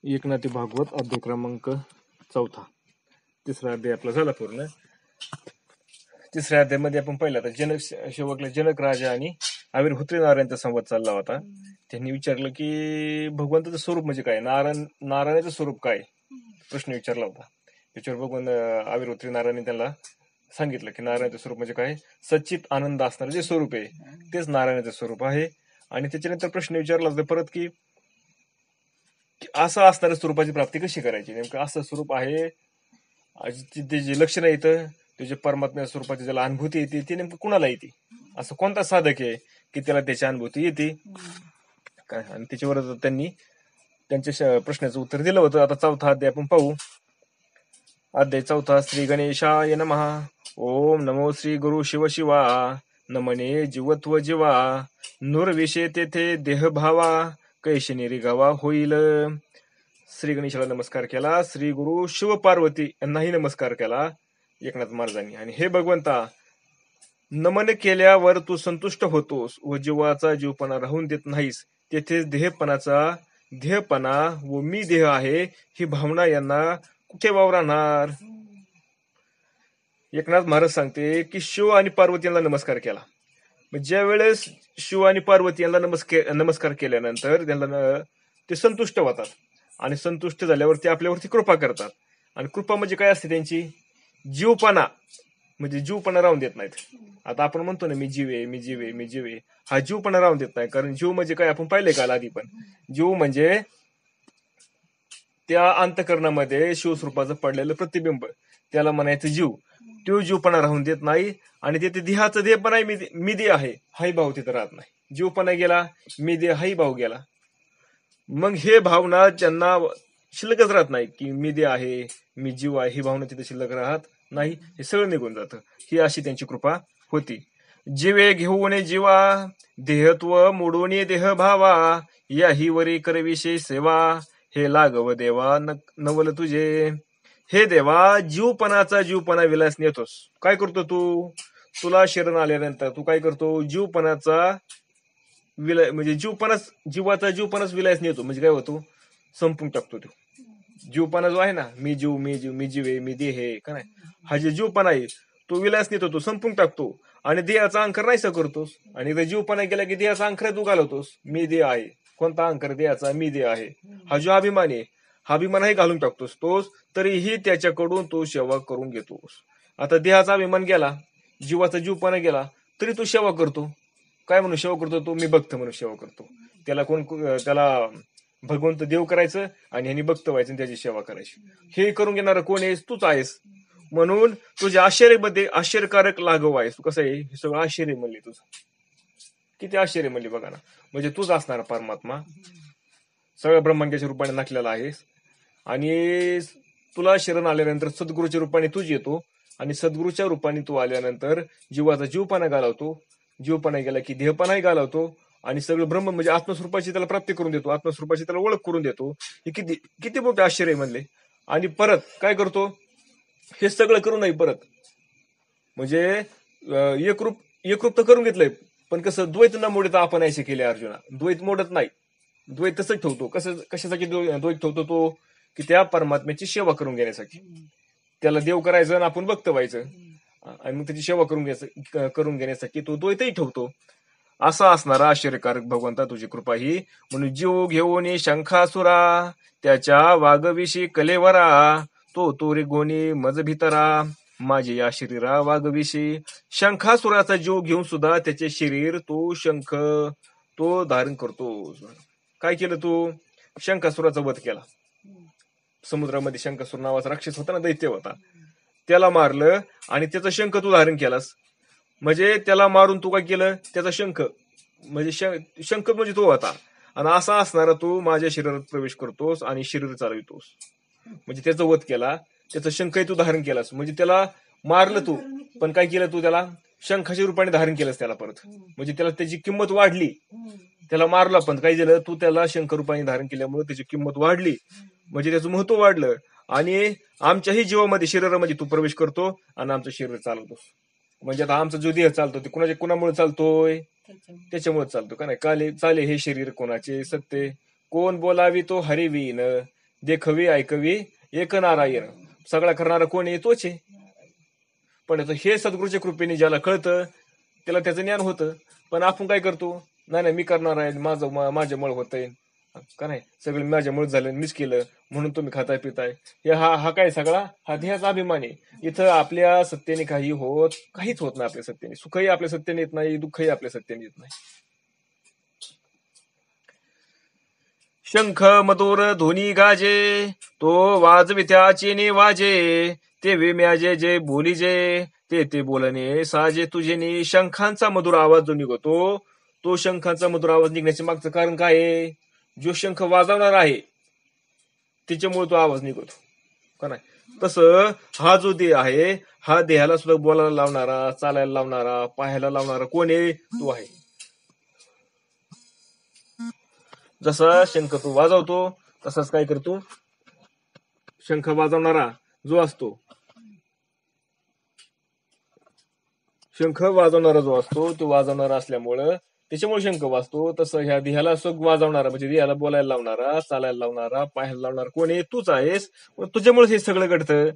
एकनाथी भागवत अध्याय क्रमांक 4. तिसरा अध्याय आपला झाला पूर्ण. तिसऱ्या अध्यायामध्ये आपण पाहिलं आता शेवटला जनक राजा आणि आविर्भूत्री नारायणचा संवाद चालला होता. त्यांनी विचारलं की भगवंताचं स्वरूप म्हणजे काय, नारायणाचं स्वरूप काय, प्रश्न विचारला होता. त्याच्यावर भगवान आविर्भूत्री नारायण त्यांना सांगितलं की नारायणाचं स्वरूप म्हणजे काय, सच्चित आनंद असणारं जे स्वरूप आहे तेच नारायणाचं स्वरूप आहे. आणि त्याच्यानंतर प्रश्न विचारला होता परत की असं असणाऱ्या स्वरूपाची प्राप्ती कशी करायची. नेमकं असं स्वरूप आहे ते जे लक्षण येतं त्याचे परमात्म्या स्वरूपाची ज्याला अनुभूती येते ती नेमकं कुणाला येते, असं कोणता साधक आहे की त्याला त्याची अनुभूती येते काय. आणि त्याच्यावर त्यांनी त्यांच्या प्रश्नाचं उत्तर दिलं होतं. आता 4था अध्याय आपण पाहू. अध्याय 4. श्री गणेशाय नमः. ओम नमो श्री गुरु शिव शिवा. नमने जीवत्व जीवा. नुरविषे तेथे देह भावा. कैशी निरिगावा होईल. श्री गणेशाला नमस्कार केला. श्री गुरु शिव पार्वती यांनाही नमस्कार केला एकनाथ महाराजांनी. आणि हे भगवंता, नमन केल्यावर तू संतुष्ट होतोस व जीवाचा जीवपणा राहून देत नाहीस. तेथे देहपणा व मी देह आहे ही भावना यांना कुठे वावरणार. एकनाथ महाराज सांगते की शिव आणि पार्वती यांना नमस्कार केला. ज्या वेळेस शिव आणि पार्वती यांना नमस्कार केल्यानंतर त्यांना ते संतुष्ट होतात आणि संतुष्ट झाल्यावर ते आपल्यावरती कृपा करतात. आणि कृपा म्हणजे काय असते त्यांची, जीवपणा, म्हणजे जीवपणा राहून देत नाहीत. आता आपण म्हणतो ना मी जीव आहे, मी जीव आहे, मी जीव आहे, हा जीवपणा राहून देत नाही. कारण जीव म्हणजे काय आपण पाहिलंय काल आधी पण, जीव म्हणजे त्या अंतःकरणामध्ये शिवस्वरूपाचं पडलेलं प्रतिबिंब, त्याला म्हणायचं जीव. तो जीवपणा राहून देत नाही. आणि तिथे देहाचं देह पण आहे, मी देह आहे हाही भाव तिथं राहत नाही. जीवपणा गेला, मी देह हाही भाव गेला. मग हे भावना त्यांना शिल्लकच राहत नाही की मी देह आहे, मी जीव आहे, ही भावना तिथे शिल्लक राहत नाही. हे सगळं निघून जातं. ही अशी त्यांची कृपा होती. जीवे घेऊन जीवा देहत्व मोडून देह भावा. याही वरी करविषयी सेवा. हे लागव देवा नवल तुझे. हे देवा, जीवपणा विलास नेतोस. काय करतो तू, तुला शरण आल्यानंतर तू काय करतो, जीवपणाचा म्हणजे जीवाचा जीवपणाच विलास नेतो. म्हणजे काय होतो, संपून टाकतो तो जीवपणा जो आहे ना, मी जीव मी जीव मी जीव आहे, मी देह आहे का नाही, हा जे जीवपणा आहे तो विलास नेतो, तो संपून टाकतो. आणि देहाचा अंकर नाहीसा करतोस. आणि जीवपणा गेला की देहाचा अंकर तू घालवतोस. मी देह आहे, कोणता अंकर, देहाचा मी देह आहे, हा जो अभिमान आहे हा अभिमानही घालून टाकतोस तोच. तरीही त्याच्याकडून तो सेवा करून घेतोस. आता देहाचा अभिमान गेला, जीवाचा जीवपणा गेला, तरी तो सेवा करतो. काय म्हणून सेवा करतो तो, मी भक्त म्हणून सेवा करतो. त्याला भगवंत देव करायचं आणि ह्यांनी भक्त व्हायचं आणि त्याची सेवा करायची. हे करून घेणार कोण आहेस, तूच आहेस. म्हणून तुझ्या आश्चर्यमध्ये आश्चर्यकारक लागव आहेस. तू कसं आहे, हे सगळं आश्चर्य म्हणले तुझं, किती आश्चर्य म्हणले बघा ना. म्हणजे तूच असणार परमात्मा, सगळ्या ब्रह्मांडाच्या रूपाने नटलेला आहेस. आणि तुला शरण आल्यानंतर सद्गुरूच्या रूपाने तूच येतो. आणि सद्गुरूच्या रूपाने तू आल्यानंतर जीवाचा जीवपणा घालवतो. जीवपणा गेला की देहपणाही घालवतो. आणि सगळं ब्रह्म म्हणजे आत्मस्वरूपाची त्याला प्राप्ती करून देतो, आत्मस्वरूपाची त्याला ओळख करून देतो. हे किती किती मोठे आश्चर्य म्हणले. आणि परत काय करतो, हे सगळं करून नाही परत म्हणजे एकरूप तर करून घेतलंय. पण कसं, द्वैत न मोडता आपण ऐसे केले अर्जुना. द्वैत मोडत नाही, द्वैत तसंच ठेवतो. कशासाठी द्वैत ठेवतो तो, की त्या परमात्म्याची सेवा करून घेण्यासाठी. त्याला देव करायचं आणि आपण भक्त व्हायचं. आणि मग त्याची सेवा करून घेण्यासाठी तो द्वैतही ठेवतो. असा असणारा आश्चर्यकारक भगवंता तुझी कृपा ही. म्हणून जीव घेऊन शंखासुरा. त्याच्या वाघविषयी कलेवरा. तो रे गोनी मज भितरा. माझे या शरीरा वाघविषयी. शंखासुराचा जीव घेऊन सुद्धा त्याचे शरीर तो शंख तो धारण करतो. काय केलं तू, शंखासुराचा वध केला. समुद्रामध्ये शंखासुर नावाचा राक्षस होता ना, दैत्य होता, त्याला मारलं आणि त्याचा शंख तू धारण केलास. म्हणजे त्याला मारून तू काय केलं, त्याचा शंख म्हणजे शंख म्हणजे तो होता. आणि असा असणारा तू माझ्या शरीरात प्रवेश करतोस आणि शरीर चालवितोस. म्हणजे त्याचा वध केला, त्याचा शंखही तू धारण केलास. म्हणजे त्याला मारलं तू, पण काय केलं तू, त्याला शंखाच्या रूपाने धारण केलंस त्याला परत. म्हणजे त्याला त्याची किंमत वाढली. त्याला मारला पण काय झालं, तू त्याला शंख रूपाने धारण केल्यामुळे त्याची किंमत वाढली. म्हणजे त्याचं महत्व वाढलं. आणि आमच्याही जीवामध्ये शरीरामध्ये तू प्रवेश करतो आणि आमचं शरीर चालवतोस. म्हणजे आता आमचा जो देह चालतो ते कुणामुळे चालतोय, त्याच्यामुळे चालतो का नाही. चाले हे शरीर कोणाचे सत्य, कोण बोलावी तो हरिवीन. देखवी ऐकवी एक नारायण. सगळा करणारा कोण आहे? तोच आहे. पण हे सद्गुरूच्या कृपेने ज्याला कळतं त्याला त्याचं ज्ञान होतं. पण आपण काय करतो? नाही मी करणार आहे, माझ्यामुळे होतंय का नाही, सगळं माझ्यामुळे झालं, मीच केलं म्हणून तुम्ही खाताय पिताय. हा काय सगळा हा ध्येयाचा अभिमान आहे. इथं आपल्या सत्तेने काहीच होत नाही. आपल्या सत्तेने सुखही आपल्या सत्तेने येत नाही, दुःखही आपल्या सत्तेने येत नाही. शंख मधुर ध्वनी गाजे, तो वाजवित्याचे ने वाजे. ते विम्याजे जे बोलीजे, ते बोलणे साजे तुझे. शंखांचा मधुर आवाज जो निघतो, तो शंखांचा मधुर आवाज निघण्याच्या मागचं कारण काय आहे? जो शंख वाजवणार आहे त्याच्यामुळे तो आवाज निघतो का नाही. तसं हा जो देह आहे, हा देहाला सुद्धा बोलायला लावणारा, चालायला लावणारा, पाहायला लावणारा कोण आहे? तो आहे. जसा शंख तू वाजवतो तसाच काय करतो? शंख वाजवणारा जो असतो, तो वाजवणारा असल्यामुळं त्याच्यामुळे शंख वाजतो. तसं ह्या देहाला सुख वाजवणारा म्हणजे देहाला बोलायला लावणारा, चालायला लावणारा, पाहायला लावणारा कोण आहे? तूच आहेस. तुझ्यामुळे हे सगळं घडतं.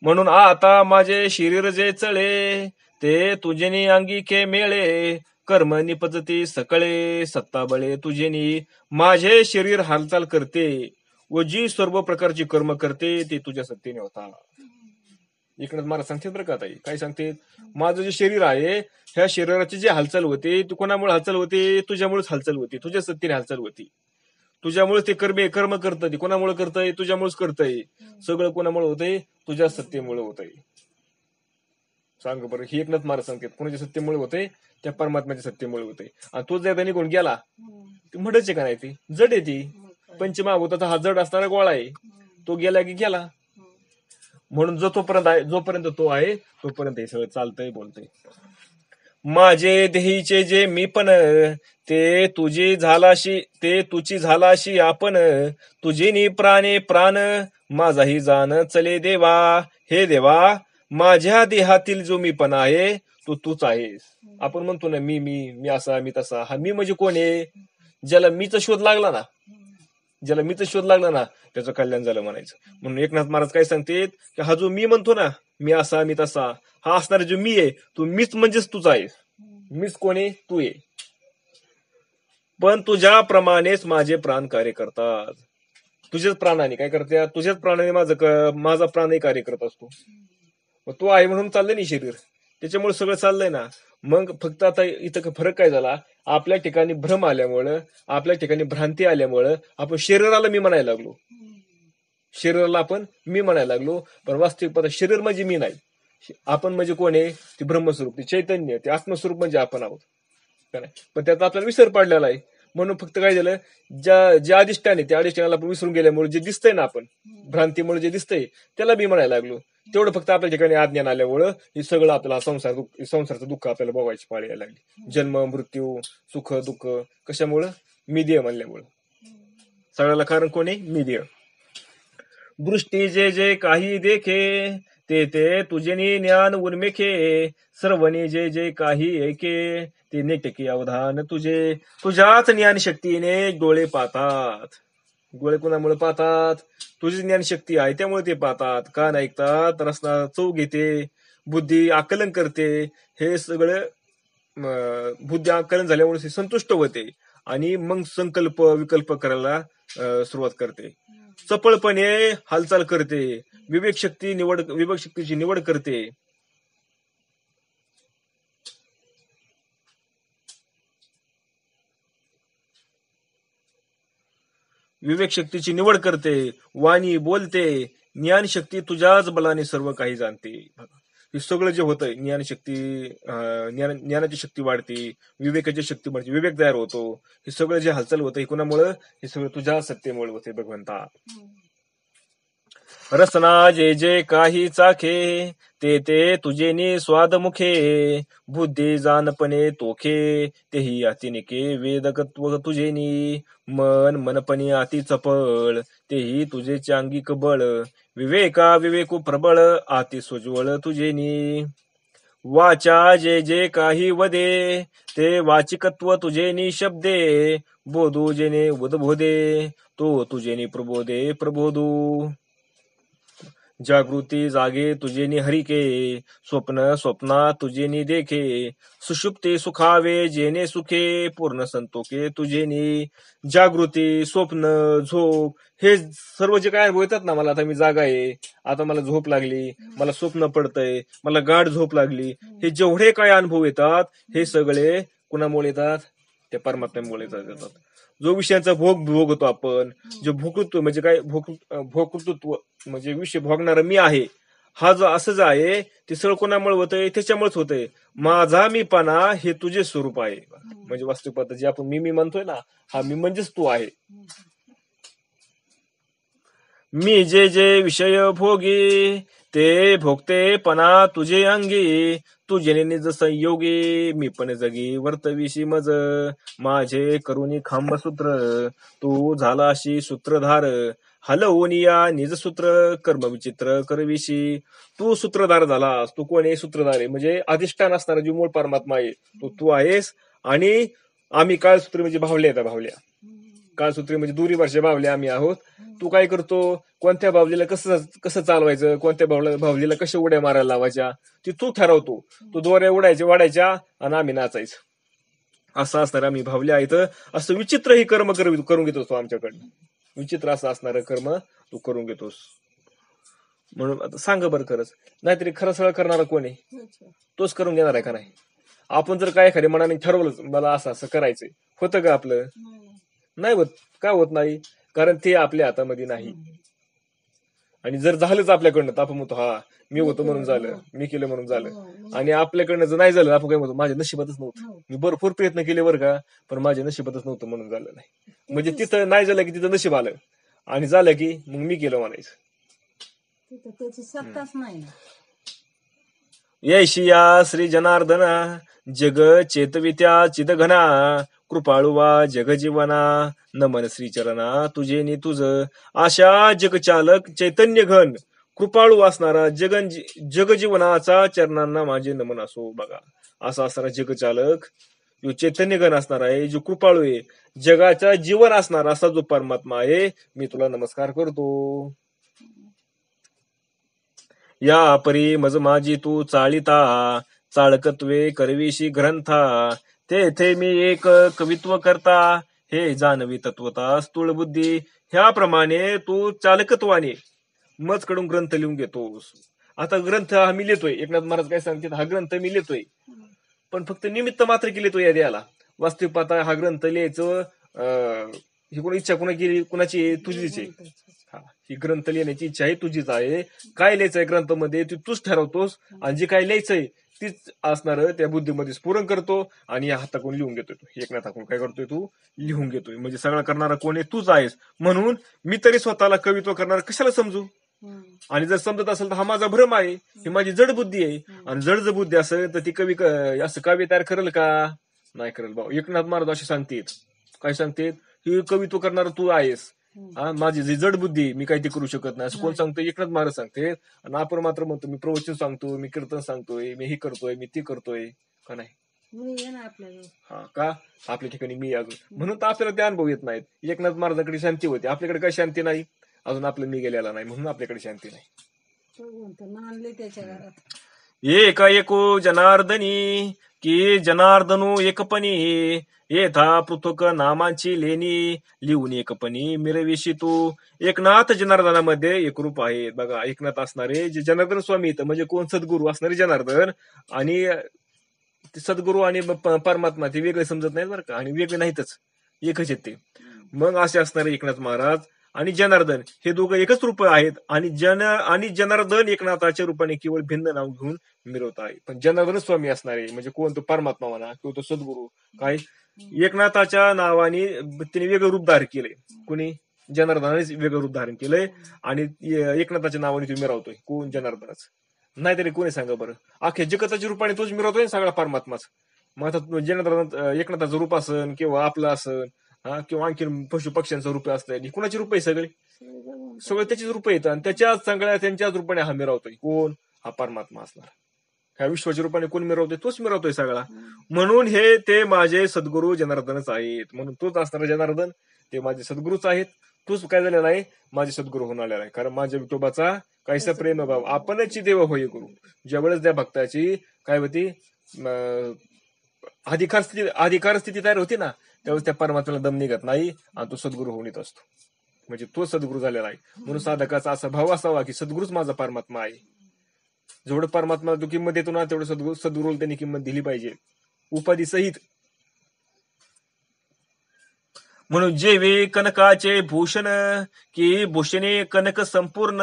म्हणून आता माझे शरीर जे चळे, ते तुझेनी अंगी के मेळे. कर्म निपजती सकळे, सत्ता बळे तुझेनी. माझे शरीर हालचाल करते व जी सर्व प्रकारची कर्म करते ते तुझ्या सत्तेने होता. इकडे मला सांगते बरं का ताई, काय सांगते? माझं जे शरीर आहे, ह्या शरीराची जी हालचाल होते ती कोणामुळे हालचाल होते? तुझ्यामुळेच हालचाल होती, तुझ्या सत्तेने हालचाल होती. तुझ्यामुळे ते कर्म करतं. ते कोणामुळे करतंय? तुझ्यामुळेच करतंय. सगळं कोणामुळे होतंय? तुझ्या सत्तेमुळे होतंय. सांग बरं, ही एकनाथ महाराज सांगतात कोणाच्या सत्तेमुळे होतंय? त्या परमात्म्याच्या सत्तेमुळे होतंय. आणि तो जर निघून गेला ती म्हणच का नाही, ती जड आहे. ती पंचमहाभूताचा हा जड असणारा गोळा आहे. तो गेला की गेला. म्हणून जोपर्यंत तो आहे तोपर्यंत हे सगळं चालतंय, बोलतंय. माझे देहीचे जे मी पण, ते तुझी झालाशी आपण. तुझी प्राणे प्राण, माझाही जाण चले देवा. हे देवा, माझ्या देहातील जो मी पण आहे तो तूच आहेस. आपण म्हणतो ना मी असा, मी तसा. हा मी म्हणजे कोण आहे? ज्याला मीचा शोध लागला ना, त्याचं कल्याण झालं म्हणायचं. म्हणून एकनाथ महाराज काय सांगतात की हा जो मी म्हणतो ना, मी असा, मी तसा, हा असणारा जो मी आहे तो मीच म्हणजेच तूच आहेस. मीच कोण आहे? तू आहे. पण तुझ्याप्रमाणेच माझे प्राण कार्य करतात. तुझ्याच प्राणाने काय करतात? तुझ्याच प्राणाने माझा प्राणही कार्य करत असतो. मग तो आहे म्हणून चाललंय नाही शरीर, त्याच्यामुळे सगळं चाललंय ना. मग फक्त आता इथं फरक काय झाला? आपल्या ठिकाणी भ्रम आल्यामुळं, आपल्या ठिकाणी भ्रांती आल्यामुळं आपण शरीराला मी म्हणायला लागलो. पण वास्तविक शरीर म्हणजे मी नाही. आपण म्हणजे कोण आहे? ते ब्रह्मस्वरूप, ते चैतन्य, ते आत्मस्वरूप म्हणजे आपण आहोत. पण त्याचा आपल्याला विसर पडलेला आहे. म्हणून फक्त काय झालं, ज्या अधिष्ठान आहे त्या अधिष्ठानाला आपण विसरून गेल्यामुळे जे दिसतंय ना, आपण भ्रांतीमुळे जे दिसतंय त्याला मी म्हणायला लागलो. तेवढं फक्त आपल्या ठिकाणी अज्ञान आल्यामुळं हे सगळं आपल्याला संसाराचं दुःख आपल्याला भोगायची पाळी यायला लागली. जन्म मृत्यू सुख दुःख कशामुळं? मी देह म्हणल्यामुळं. सगळ्याला कारण कोण आहे? मी देह. दृष्टी जे जे काही देखे, ते तुझे ज्ञान उन्मेखे. सर्वनी जे जे काही ऐके, ते नेटके अवधान तुझे. तुझ्याच ज्ञान शक्तीने डोळे पाहतात. डोळे कोणामुळे पाहतात? तुझी ज्ञानशक्ती आहे त्यामुळे ते पाहतात. कान ऐकतात, रसना चव घेते, बुद्धी आकलन करते. हे सगळं बुद्धी आकलन झाल्यामुळे संतुष्ट होते आणि मग संकल्प विकल्प करायला सुरुवात करते. चपळपणे हालचाल करते, विवेक शक्तीची निवड करते. वाणी बोलते. ज्ञानशक्ती तुझ्याच बलाने सर्व काही जाणते. हे सगळं जे होतंय, ज्ञानाची शक्ती वाढते, विवेकाची शक्ती वाढते, विवेक तयार होतो. हे सगळं जे हालचाल होतं कोणामुळं? हे सगळं तुझ्या सत्तेमुळे होते भगवंता. रसना जे जे काही चाखे, ते तुझे स्वाद मुखे. बुद्धी जानपणे तोखे, तेही अतिनिके वेदकत्व तुझेनी. मनपणी अति चपळ, तेही तुझे चांगिक बळ. विवेकू प्रबळ, अति सुज्वळ तुझेनी. वाचा जे जे काही वदे ते वाचिकत्व तुझे निशब्दे बोधू जेने उद्बोधे तो तुझे प्रबोधे प्रबोधू जागृती जागे तुझे हरिके स्वप्न स्वप्ना तुझे देखे सुषुप्ते सुखावे जेने सुखे पूर्ण संतोखे तुझे जागृती स्वप्न झोप हे सर्व जे काय अनुभव येतात ना मला आता मी जागा आहे आता मला झोप लागली मला स्वप्न पडतंय मला गाढ झोप लागली हे जेवढे काय अनुभव येतात हे सगळे कुणामुळे येतात त्या परमात्म्यामुळे येतात जो विषयांचा भोग भोगतो आपण जे भोगतृत्व म्हणजे काय भोगतृत्व म्हणजे विषय भोगणारा मी आहे हा जो असं जे आहे ते सगळं कोणामुळे होतंय त्याच्यामुळेच होतंय माझा मीपणा हे तुझे स्वरूप आहे म्हणजे वास्तविक जे आपण मी म्हणतोय ना हा मी म्हणजेच तू आहे मी जे जे विषय भोगी ते भोगतेपणा तुझे अंगी तुझे निज संयोगी मी पण जगी वर्तविशी मज माझे करुणी खांब सूत्र तू झालाशी सूत्रधार हलवून या निज सूत्र कर्म विचित्र करविशी तू सूत्रधार झालास तू कोण आहे सूत्रधार आहे म्हणजे अधिष्ठान असणारा जो मूळ परमात्मा आहे तो तू आहेस आणि आम्ही काळसूत्र म्हणजे भावल्या काळसूत्री म्हणजे दुरी वर्षे बावले आम्ही आहोत तू काय करतो कोणत्या बावलीला कसं चालवायचं कोणत्या बावलीला कशा उड्या मारायला लावायच्या ती तू ठरवतो तू दोऱ्या वाढायच्या आणि आम्ही नाचायचं असं असणार आम्ही भावले आहेत असं विचित्र ही कर्म करून घेतोस तू आमच्याकडनं विचित्र असं असणारं कर्म तू करून घेतोस म्हणून आता सांग बरं खरंच नाहीतरी खरं सगळं करणारा कोण आहे तोच करून घेणार आहे का नाही आपण जर काय एखाद्या मनाने ठरवलं मला असं असं करायचंय होतं का आपलं नाही होत का होत नाही कारण ते आपल्या हातामध्ये नाही आणि जर झालंच आपल्याकडनं तर आपण म्हणतो हा मी होतो म्हणून झालं मी केलं म्हणून झालं आणि आपल्याकडनं जर नाही झालं आपण काय म्हणतो माझ्या नशिबातच नव्हतं मी भरपूर प्रयत्न केले बरं का पण माझ्या नशिबातच नव्हतं म्हणून झालं नाही म्हणजे तिथं नाही झालं की तिथं नशीब आलं आणि झालं की मग मी केलं म्हणायचं त्याची सत्ताच नाही यशिया श्री जनार्दना जग चेतवित्या चिदघना कृपाळुवा जगजीवना नमन श्रीचरणा तुझे नि तुझ आशा जगचालक चैतन्य घन कृपाळू असणारा जगजीवनाचा चरणांना माझे नमन असो बघा असा असणारा जगचालक जो चैतन्य घन असणार आहे जो कृपाळू आहे जगाचा जीवन असणार असा जो परमात्मा आहे मी तुला नमस्कार करतो या परी मज माझी तू चाळिता चाळकत्वे करविशी ग्रंथा तेथे मी एक कवित्व करता हे जानवी तत्वता स्थूळ बुद्धी ह्याप्रमाणे तू चालकत्वाने मज कडून ग्रंथ लिहून घेतोस आता ग्रंथ हा मी लिहितोय एकनाथ महाराज काय सांगतात हा ग्रंथ मी लिहितोय पण फक्त निमित्त मात्र केली तो या द्याला वास्तविक पाहता हा ग्रंथ लिहायचं ही कोणी इच्छा कुणाची तुझीच आहे ही ग्रंथ लिहिण्याची इच्छा आहे तुझीच आहे काय लिहायचंय ग्रंथामध्ये ती तूच ठरवतोस आणि जे काय लिहायचंय तीच असणार त्या बुद्धीमध्ये स्फुरण करतो आणि या हाताकडून लिहून घेतोय तू एकनाथ हाकून काय करतोय तू लिहून घेतोय म्हणजे सगळा करणारा कोण आहे तूच आहेस म्हणून मी तरी स्वतःला कवित्व करणार कशाला समजू आणि जर समजत असेल तर हा माझा भ्रम आहे ही माझी जड बुद्धी आहे आणि जड बुद्धी असेल तर ती कवी असं काव्य तयार करेल का नाही करेल भाऊ एकनाथ महाराज असे सांगतेत काय सांगतेत ही कवित्व करणार तू आहेस माझी जी जड बुद्धी मी काही ते करू शकत नाही असं कोण सांगतोय एकनाथ महाराज सांगते आणि आपण मात्र म्हणतो मी प्रवचन सांगतो मी कीर्तन सांगतोय मी हे करतोय मी ते करतोय का नाही हा का आपल्या ठिकाणी मी अजून म्हणून तर आपल्याला ते अनुभव येत नाहीत एकनाथ महाराजांकडे शांती होती आपल्याकडे काही शांती नाही अजून आपलं मी गेलेला नाही म्हणून आपल्याकडे शांती नाही त्याच्या घरात एका एको जनार्दनी की जनार्दनू एकपणी येथा पृथक नामांची लेणी लिहून एकपणी मिरविशी तू एकनाथ जनार्दनामध्ये एकरूप आहे बघा एकनाथ असणारे जे जनार्दन स्वामी येतं म्हणजे कोण सद्गुरू असणारे जनार्दन आणि सद्गुरू आणि परमात्मा ते वेगळे समजत नाहीत बरं का आणि वेगळे नाहीतच एकच येते मग असे असणारे एकनाथ महाराज आणि जनार्दन हे दोघं एकच रूप आहेत आणि जनार्दन एकनाथाच्या रूपाने केवळ भिन्न नाव घेऊन मिरवत आहे पण जनार्दन स्वामी असणारे म्हणजे कोण तो परमात्मा म्हणा किंवा तो सद्गुरू काय एकनाथाच्या नावाने तिने वेगळं रूप धारण केलंय कोणी जनार्दनानेच वेगळं रूप धारण केलंय आणि एकनाथाच्या नावाने तो मिरवतोय कोण जनार्दनच नाहीतरी कोणी सांगा बरं अख्ख्या जगताच्या रूपाने तोच मिरवतोय सगळा परमात्माच मग आता जनार्दन एकनाथाचं रूप असन किंवा आपलं असन किंवा आणखी पशु पक्ष्यांचं रूप असतं कुणाचे रूप आहे सगळे त्याचीच रूप येतं आणि त्यांच्याच रूपाने हा मिरवतोय कोण हा परमात्मा असणार ह्या विश्वाच्या रूपाने कोण मिरवतोय? तोच मिरवतोय सगळा. म्हणून हे ते माझे सद्गुरू जनार्दनच आहेत. म्हणून तोच असणारा जनार्दन ते माझे सद्गुरूच आहेत. तोच काय झालेला आहे? माझे सद्गुरू होऊन आलेला आहे. कारण माझ्या विठोबाचा काहीसा प्रेम भाव आपणच देव होय गुरु. ज्यावेळेस त्या भक्ताची काय होती अधिकार स्थिती तयार होती ना, त्यावेळेस त्या परमात्म्याला दम निघत नाही आणि तो सद्गुरू होऊन येत असतो. म्हणजे तो सद्गुरू झालेला आहे. म्हणून साधकाचा असा भाव असावा की सद्गुरूच माझा परमात्मा आहे. जेवढं परमात्मा तू किंमत देतो ना, तेवढं सद्गुरूला त्यांनी किंमत दिली पाहिजे, उपाधी सहित. म्हणून जेवे कनकाचे भूषण की भूषणे कनक संपूर्ण,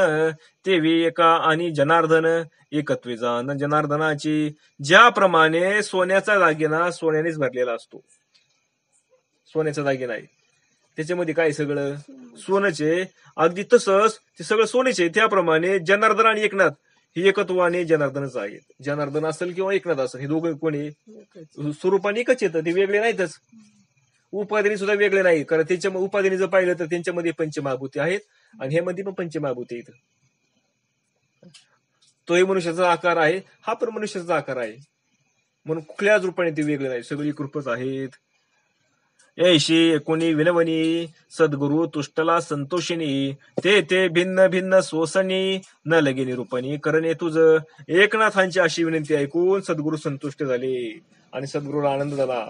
तेवे एका आणि जनार्दन एकत्वे जाण जनार्दनाची. ज्याप्रमाणे सोन्याचा दागिना सोन्यानेच भरलेला असतो, सोन्याचा दागिना आहे, त्याच्यामध्ये काय सगळं सोनचे, अगदी तसंच ते सगळं सोनेचे. त्याप्रमाणे जनार्दन आणि एकनाथ ही एकत्वाने जनार्दनच आहेत. जनार्दन असेल किंवा एकनाथ असेल, हे दोघं कोणी स्वरूपाने एकच येतं, ते वेगळे नाहीतच. उपाधिनी सुद्धा वेगळे नाही. कारण त्यांच्या उपाधिनी जर पाहिलं तर त्यांच्यामध्ये पंचमहाभूती आहेत आणि हे मध्ये पण पंचमहाभूती आहेत. तोही मनुष्याचा आकार आहे, हा पण मनुष्याचा आकार आहे. म्हणून कुठल्याच रूपाने ते वेगळे नाही, सगळी कृपच आहेत. ऐशी कोणी विनवणी सद्गुरु तुष्टला संतोषिनी, ते भिन्न भिन्न सोसणी न लगे निरूपणी करणे तुझ. एकनाथांची अशी विनंती ऐकून सद्गुरु संतुष्ट झाले आणि सद्गुरूला आनंद झाला,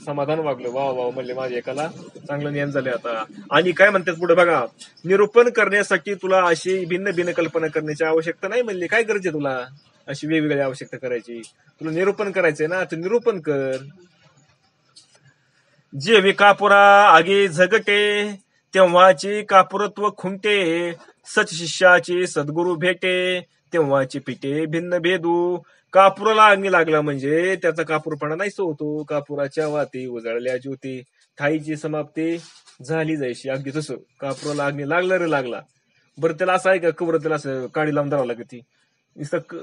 समाधान वागलं. वा वा म्हणले, माझ्या एकाला चांगलं ज्ञान झाले आता. आणि काय म्हणतात पुढे बघा, निरूपण करण्यासाठी तुला अशी भिन्न भिन्न कल्पना करण्याची आवश्यकता नाही. म्हणले काय गरज आहे तुला अशी वेगवेगळी आवश्यकता करायची? तुला निरूपण करायचंय ना, तू निरूपण कर. जे कापुरा आगे झगटे, तेव्हाची कापुरत्व खुंटे, सच शिष्याची सद्गुरु भेटे, तेव्हाची पिटे भिन्न भेदू. कापुराला अग्नी लागला म्हणजे त्याचा कापूरपणा नाहीसा होतो. कापुराच्या वाती उजळल्या ज्योती, ठाईची समाप्ती झाली जायची. अगदी तसं कापुराला अग्नी लागला रे लागला. बरं त्याला असं आहे का कवर त्याला असं काडी लावून धरावं लागते?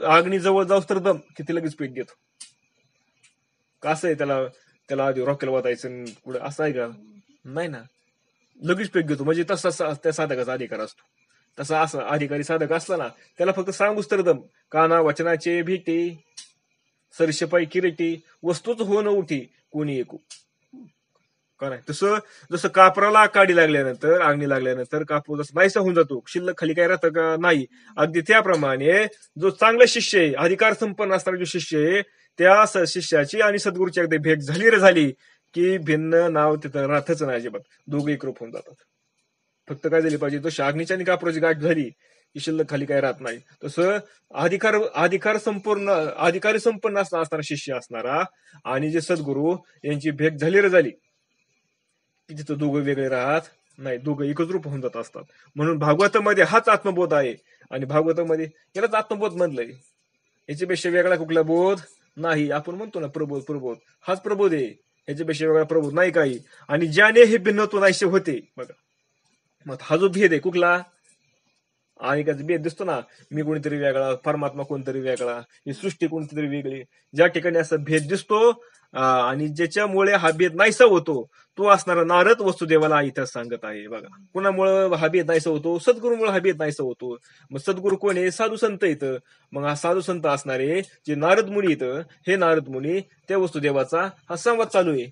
अग्नी जवळ जाऊस तर दम किती लगेच पेट देतो. कसं आहे त्याला आधी रॉकेल वाटायचं पुढे असं आहे का? नाही ना, लगेच पेट घेतो. म्हणजे तसा त्या साधकाचा अधिकार असतो. तसा असं अधिकारी साधक असला ना, त्याला फक्त सांगूच तर दम. काना वचनाचे भीती, सरशपाई किरीटी, वस्तूच होणं उठी कोणी ऐकू. काय तसं जसं कापराला काडी लागल्यानंतर, आगणी लागल्यानंतर कापूर जसं नाहीसा होऊन जातो, शिल्लक खाली काय राहतं का? नाही. अगदी त्याप्रमाणे जो चांगला शिष्य आहे, अधिकार संपन्न असणारा जो शिष्य आहे, त्या शिष्याची आणि सद्गुरूची अगदी भेट झाली रे झाली की भिन्न नाव तिथं राहतच नाही अजिबात. दोघे एकरूप होऊन जातात. फक्त काय झाली पाहिजे, तो अग्नीच्या आणि कापुराची गाठ झाली की शिल्लक खाली काय राहत नाही. तसं अधिकारी संपन्न असणारा शिष्य असणारा आणि जे सद्गुरू यांची भेट झाली रे झाली की तिथं दोघं वेगळे राहत नाही, दोघं एकच रूप होऊन जात असतात. म्हणून भागवतामध्ये हाच आत्मबोध आहे. आणि भागवतामध्ये यालाच आत्मबोध म्हणलंय. याच्यापेक्षा वेगळा कुठला बोध नाही. आपण म्हणतो ना प्रबोध, हाच प्रबोध आहे. ह्याच्यापेक्षा वेगळा प्रबोध नाही काही. आणि ज्याने हे भिन्नत्व नाहीसे होते बघा, मग हा जो भेद आहे कुठला आणि भेद दिसतो ना, मी कोणीतरी वेगळा, परमात्मा कोणतरी वेगळा, ही सृष्टी कोणतरी वेगळी, ज्या ठिकाणी असा भेद दिसतो आणि ज्याच्यामुळे हा भेद नाहीसा होतो, तो असणारा नारद वसुदेवाला इथं सांगत आहे. बघा कुणामुळे हा भेद नाहीसा होतो? सद्गुरूमुळे हा भेद नाहीसा होतो. मग सद्गुरू कोण आहे? साधू संत येतं. मग हा साधू संत असणारे जे नारद मुनी येतं, हे नारद मुनी त्या वसुदेवाचा हा संवाद चालू आहे.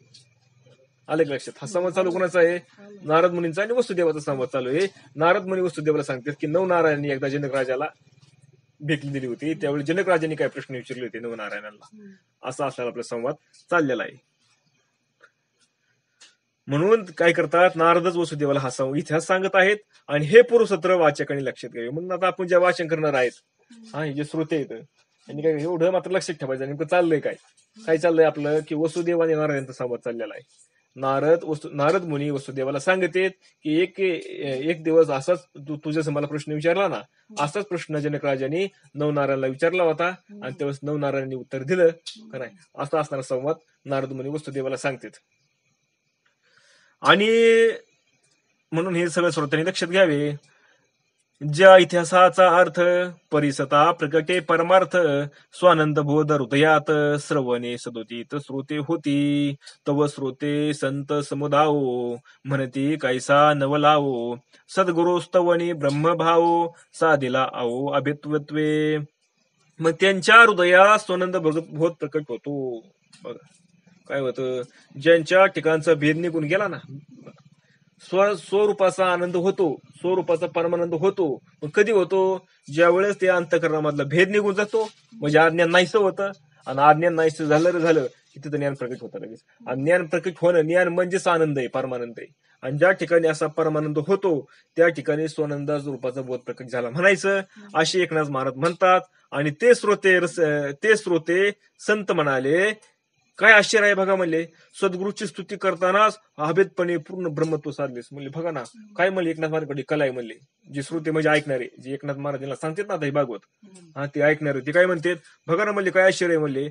आलं लक्षात? हा संवाद चालू कोणाचा आहे? नारद मुनींचा आणि वसुदेवाचा संवाद चालू आहे. नारद मुनी वसुदेवाला सांगतात की नवनारायणांनी एकदा जनक राजाला भेट दिली होती, त्यावेळी जनक राजांनी काय प्रश्न विचारले होते नवनारायणाला. असा असलेला आपला संवाद चाललेला आहे. म्हणून काय करतात, नारदच वसुदेवाला हा इतिहास सांगत आहेत. आणि हे पूर्वसत्र वाचकांनी लक्षात घ्यावे. म्हणून आता आपण ज्या वाचन करणार आहेत, हा हे जे श्रोते आहेत, त्यांनी काय एवढं मात्र लक्षात ठेवायचं नेमकं चाललंय काय चाललंय आपलं, की वसुदेव आणि नारायणांचा संवाद चाललेला आहे. नारद मुनी वसुदेवाला सांगतेत की एक दिवस असाच तुझ्या मला प्रश्न विचारला ना, असाच प्रश्न जनक राजाने नवनारायणला विचारला होता आणि त्यावेळेस नवनारायणांनी उत्तर दिलं. काय असा असणारा संवाद नारद मुनी वसुदेवाला सांगतात. आणि म्हणून हे सगळं श्रोत्यांनी लक्षात घ्यावे. ज्या इतिहासाचा अर्थ परिसता प्रकटे परमार्थ, स्वानंद बोध हृदयात श्रवणे सदोतीत श्रोते होती. तव श्रोते संत समुदाओ, म्हणती कैसा नवलाओ. सद्गुरुस्तवनी ब्रह्मभाओ, साधिला आओ अभित्वत्वे. मग त्यांच्या हृदयात सोनंद भगवत प्रकट होतो. बघा काय होतं, ज्यांच्या ठिकाणचा भेद निघून गेला ना, स्वरूपाचा आनंद होतो, स्वरूपाचा परमानंद होतो. पण कधी होतो, ज्या वेळेस ते अंतःकरणामधला भेद निघून जातो, म्हणजे अज्ञान नाहीसं होतं. आणि अज्ञान नाहीसं झालं की तिथं ज्ञान प्रकट होतं लगेच. आणि ज्ञान प्रकट होणं, ज्ञान म्हणजेच आनंद आहे, परमानंद आहे. आणि ज्या ठिकाणी असा परमानंद होतो त्या ठिकाणी स्वानंदा रूपाचा बोध प्रकट झाला म्हणायचं, अशी एकनाथ महाराज म्हणतात. आणि ते श्रोते संत म्हणाले, काय आश्चर्य आहे बघा, म्हणले सद्गुरूची स्तुती करतानाच अभेदपणे पूर्ण ब्रह्मत्व साधलेस. म्हणले बघा ना, काय म्हणले एकनाथ महाराजकडे कला आहे. म्हणले जे श्रोते म्हणजे ऐकणारे, जे एकनाथ महाराजांना सांगतात ना आता हे भागवत, हा ते ऐकणारे ते काय म्हणतात बघा ना, म्हणले काय आश्चर्य आहे. म्हणले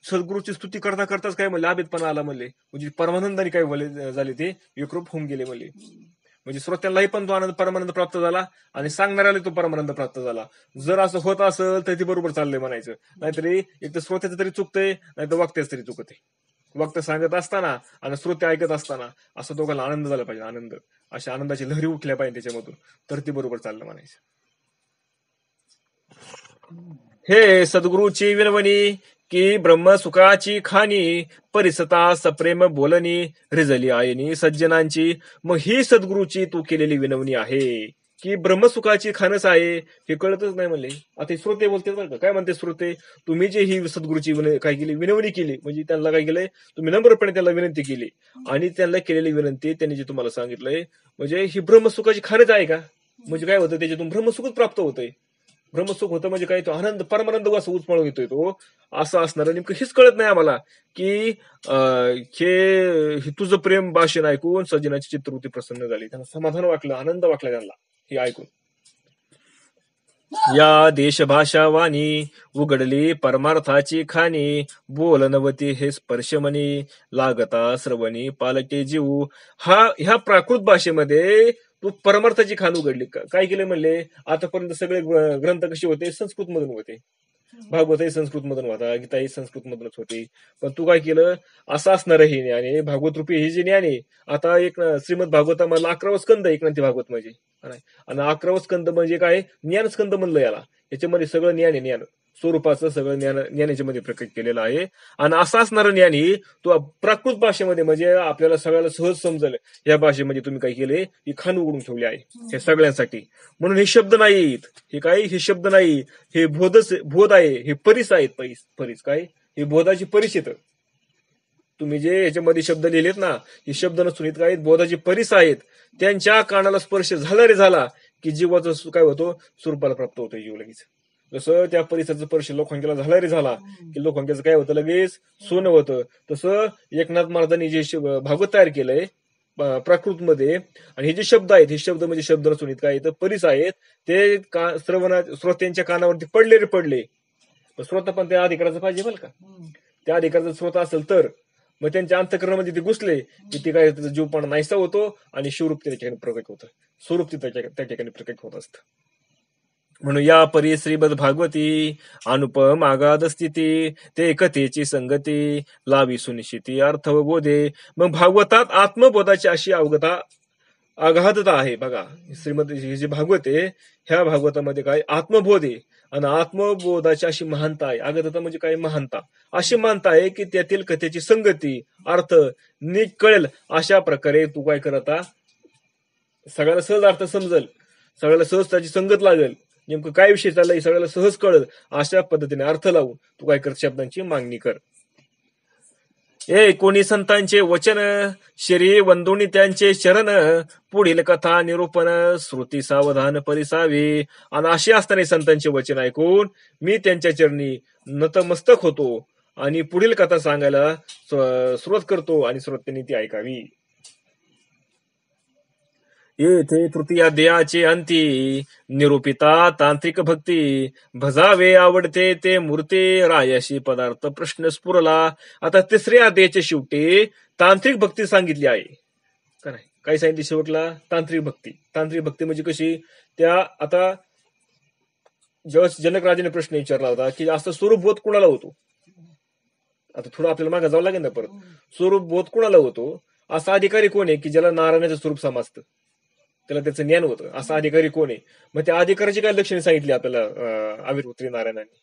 सद्गुरूची स्तुती करता करताच काय म्हणले अभेदपणा आला. म्हणले म्हणजे परमानंदाने काय म्हणले झाले, ते एकरूप होऊन गेले. म्हणले म्हणजे श्रोत्यांनाही पण तो आनंद परमानंद प्राप्त झाला आणि सांगणाऱ्याला तो परमानंद प्राप्त झाला. जर असं होत असेल तर ते बरोबर चाललंय म्हणायचं. नाहीतरी एक तर श्रोत्याचं तरी चुकतंय, नाही तर वक्त्याच तरी चुकते. वक्त सांगत असताना आणि श्रोते ऐकत असताना असं दोघांना आनंद झाला पाहिजे, आनंद, अशा आनंदाची लहरी उठल्या पाहिजे त्याच्यामधून, तर ते बरोबर चाललं म्हणायचं. हे सद्गुरूची विनवणी की ब्रह्म सुखाची खाणी, परिसता सप्रेम बोलणी, रिजली आयनी सज्जनांची. मग ही सद्गुरूची तू केलेली विनवणी आहे की ब्रह्मसुखाची खाणच आहे, हे कळतच नाही. म्हणले आता श्रोते बोलते बरं का, काय म्हणते श्रोते, तुम्ही जे ही सद्गुरूची काय केली, विनवणी केली, म्हणजे त्यांना काय केलंय, तुम्ही नम्रपणे त्यांना विनंती केली. आणि त्यांना केलेली विनंती त्यांनी जे तुम्हाला सांगितलंय, म्हणजे ही ब्रह्मसुखाची खाणच आहे का. म्हणजे काय होतं, त्याच्यातून ब्रह्मसुखच प्राप्त होतंय. ब्रह्मसुख होतं म्हणजे काय, तो आनंद परमानंद असं उचमळून येतोय तो, असं असणार. नेमकं हेच कळत नाही आम्हाला की हे तुझं प्रेम भाषण ऐकून सज्जनाची चित्रवृत्ती प्रसन्न झाली, त्यांना समाधान वाटलं, आनंद वाटला त्यांना हे ऐकून. या देशभाषा वाणी उघडली परमार्थाची खाणी, बोलनवती हे स्पर्शमणी, लागता श्रवणी पालटे जीव. ह्या प्राकृत भाषेमध्ये तू परमार्थाची खाण उघडली. काय केलं म्हणले, आतापर्यंत सगळे ग्रंथ कसे होते, संस्कृत मधून होते. भागवतही संस्कृत मधून होता, गीताही संस्कृत मधूनच होती. पण तू काय केलं, असं असणार हे ज्ञान आहे, भागवत रूपी हे जे ज्ञान आहे. आता एक श्रीमद भागवतामधला 11वा स्कंद एक ग्रंथी भागवत म्हणजे, आणि 11वा स्कंद म्हणजे काय, ज्ञान स्कंद म्हणलं याला. याच्यामध्ये सगळं ज्ञान आहे, ज्ञान स्वरूपाचं सगळं ज्ञान याच्यामध्ये प्रकट केलेलं आहे. आणि असं असणारं ज्ञान ही तो प्राकृत भाषेमध्ये, म्हणजे आपल्याला सगळ्याला सहज समजेल या भाषेमध्ये तुम्ही काय केले, ही खाण उघडून ठेवली आहे हे सगळ्यांसाठी. म्हणून हे शब्द नाहीत, हे काय, हे शब्द नाही, हे बोध आहे, हे परीस आहेत. परीस काय, हे बोधाची परीस येतं. तुम्ही जे ह्याच्यामध्ये शब्द लिहिलेत ना, हे शब्द नसून इतका आहेत, बोधाची परीस आहेत. त्यांच्या कानाला स्पर्श झाला रे झाला की जीवाचं काय होतो, स्वरूपाला प्राप्त होतं जीव लगेच. जसं त्या परिसराचा स्पर्श लोखंडाला झाला रे झाला की लोखंडाचं काय होतं, लगेच सोनं होतं. तसं एकनाथ महाराजांनी जे भागवत तयार केलंय प्राकृतमध्ये, आणि हे जे शब्द आहेत, हे शब्द म्हणजे शब्द नसून इतका आहेत, परीस आहेत. ते श्रोत्यांच्या कानावरती पडले. श्रोता पण त्या अधिकाराचं पाहिजे बरं का. त्या अधिकाराचा श्रोता असेल तर मग त्यांच्या अंतःकरणामध्ये ते घुसले की ते काय, त्याचा जीवपणा नाहीसा होतो आणि शिवरूप त्या ठिकाणी प्रकट होतं, स्वरूप त्या ठिकाणी प्रकट होत असतं. म्हणून या परी श्रीमद भागवती अनुपम आगाध स्थिती, ते कथेची संगती लावी सुनिश्चिती अर्थ व बोधे. मग भागवतात आत्मबोधाची अशी अगाधता आहे बघा. श्रीमद हे जे भागवत आहे, ह्या भागवतामध्ये काय आत्मबोध आहे, आणि आत्मबोधाची अशी महानता आहे. अगाधता म्हणजे काय, महानता. अशी महानता आहे की त्यातील कथेची संगती अर्थ नीट कळेल अशा प्रकारे तू काय करता, सगळ्याला सहज अर्थ समजेल, सगळ्याला सहज त्याची संगत लागेल, नेमकं काय विषय चाललाय सगळ्याला सहज कळेल अशा पद्धतीने अर्थ लावून तू काय कर, शब्दांची मागणी कर. कोणी संतांचे वचन श्री वंदोनी त्यांचे चरण, पुढील कथा निरूपण श्रुती सावधान परिसावी. आणि असे असताना संतांचे वचन ऐकून मी त्यांच्या चरणी नतमस्तक होतो आणि पुढील कथा सांगायला सुरुवात करतो आणि श्रोत्यांनी ती ऐकावी. येथे तृतीया देयाचे अंती निरूपिता तांत्रिक भक्ती, भजावे आवडते ते मूर्ती रायाशी पदार्थ प्रश्न स्फुरला. आता तिसऱ्या अध्यायाच्या शेवटी तांत्रिक भक्ती सांगितली आहे का नाही, काय सांगितली शेवटला, तांत्रिक भक्ती. तांत्रिक भक्ती म्हणजे कशी, त्या आता जेव्हा जनक राजाने प्रश्न विचारला होता की असं स्वरूप बोध कुणाला होतो, आता थोडं आपल्याला मागे जावं लागेल ना परत, स्वरूप बोध कुणाला होतो, असा अधिकारी कोण आहे की ज्याला नारायणाचं स्वरूप समजतं. त्याला त्याचं ज्ञान होतं. असा अधिकारी कोण आहे? मग त्या अधिकाऱ्याची काय लक्षणे सांगितली आपल्याला अविर्भूत्री नारायणांनी.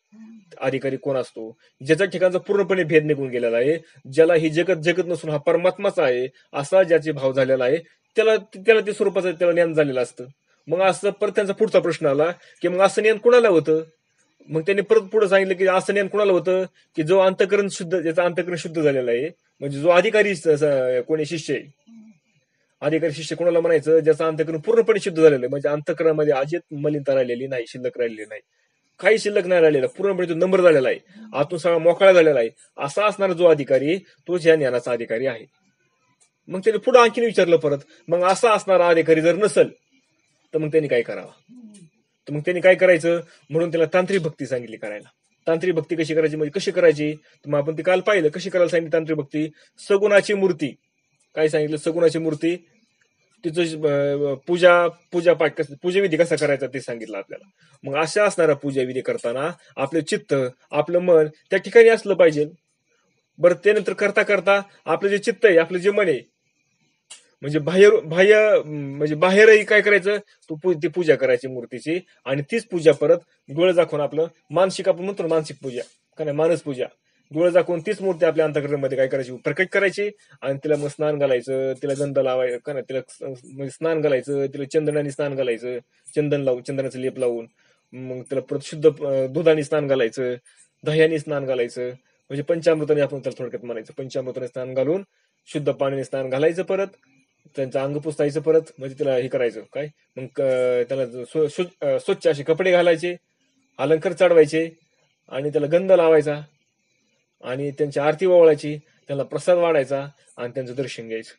अधिकारी कोण असतो? ज्याच्या ठिकाणचा पूर्णपणे भेद निघून गेलेला आहे, ज्याला ही जगत जगत नसून हा परमात्माच आहे असा ज्याचे भाव झालेला आहे, त्याला त्याला ते स्वरूपाचं त्याला ज्ञान झालेलं असतं. मग असं परत त्यांचा पुढचा प्रश्न आला की मग असं ज्ञान कुणाला होतं? मग त्यांनी परत पुढे सांगितलं की असं ज्ञान कुणाला होतं की जो अंतःकरण शुद्ध, ज्याचं अंतःकरण शुद्ध झालेलं आहे, म्हणजे जो अधिकारी कोणी शिष्य आहे. अधिकारी शिष्य कोणाला म्हणायचं? ज्याचं अंतःकरण पूर्णपणे शुद्ध झालेलं आहे, म्हणजे अंतःकरणामध्ये अजित मलिनता राहिलेली नाही, शिल्लक राहिलेली नाही, काही शिल्लक नाही राहिलेला, पूर्णपणे तो नंबर झालेला आहे, आतून सगळा मोकळा झालेला आहे. असा असणारा जो अधिकारी तोच या ज्ञानाचा अधिकारी आहे. मग त्यांनी पुढे आणखीन विचारलं परत, मग असा असणारा अधिकारी जर नसेल तर मग त्यांनी काय करावं? तर मग त्यांनी काय करायचं? म्हणून त्याला तांत्रिक भक्ती सांगितली करायला. तांत्रिक भक्ती कशी करायची, म्हणजे कशी करायची? तर मग आपण ती काल पाहिलं कशी करायला सांगितली तांत्रिक भक्ती. सगुणाची मूर्ती, काय सांगितलं? सगुणाची मूर्ती, तिचं पूजा पूजा पाठ पूजाविधी कसा करायचा ते सांगितलं आपल्याला. मग अशा असणारा पूजाविधी करताना आपलं चित्त, आपलं मन त्या ठिकाणी असलं पाहिजे. बरं, त्यानंतर करता करता आपलं जे चित्त आहे, आपलं जे मन आहे, म्हणजे बाह्य बाह्य म्हणजे बाहेरही काय करायचं? ती पूजा करायची मूर्तीची, आणि तीच पूजा परत डोळे दाखवून आपलं मानसिक, आपण म्हणतो ना मानसिक पूजा, का नाही, मानस पूजा, डोळे दाखवून तीच मूर्ती आपल्या अंतःकरणामध्ये काय करायची? प्रकट करायची. आणि तिला मग स्नान घालायचं, तिला गंध लावायचं, का नाही, तिला म्हणजे स्नान घालायचं, तिला चंदनाने स्नान घालायचं, चंदन लावून, चंदनाचं लेप लावून, मग तिला परत शुद्ध दुधाने स्नान घालायचं, दह्याने स्नान घालायचं, म्हणजे पंचामृताने आपण त्याला थोडक्यात म्हणायचं, पंचामृताने स्नान घालून शुद्ध पाण्याने स्नान घालायचं, परत त्यांचं अंग पुसतायचं, परत म्हणजे तिला हे करायचं काय, मग त्याला स्वच्छ असे कपडे घालायचे, अलंकार चढवायचे, आणि त्याला गंध लावायचा, आणि त्यांची आरती ओवाळायची, त्यांना प्रसाद वाढायचा, आणि त्यांचं दर्शन घ्यायचं.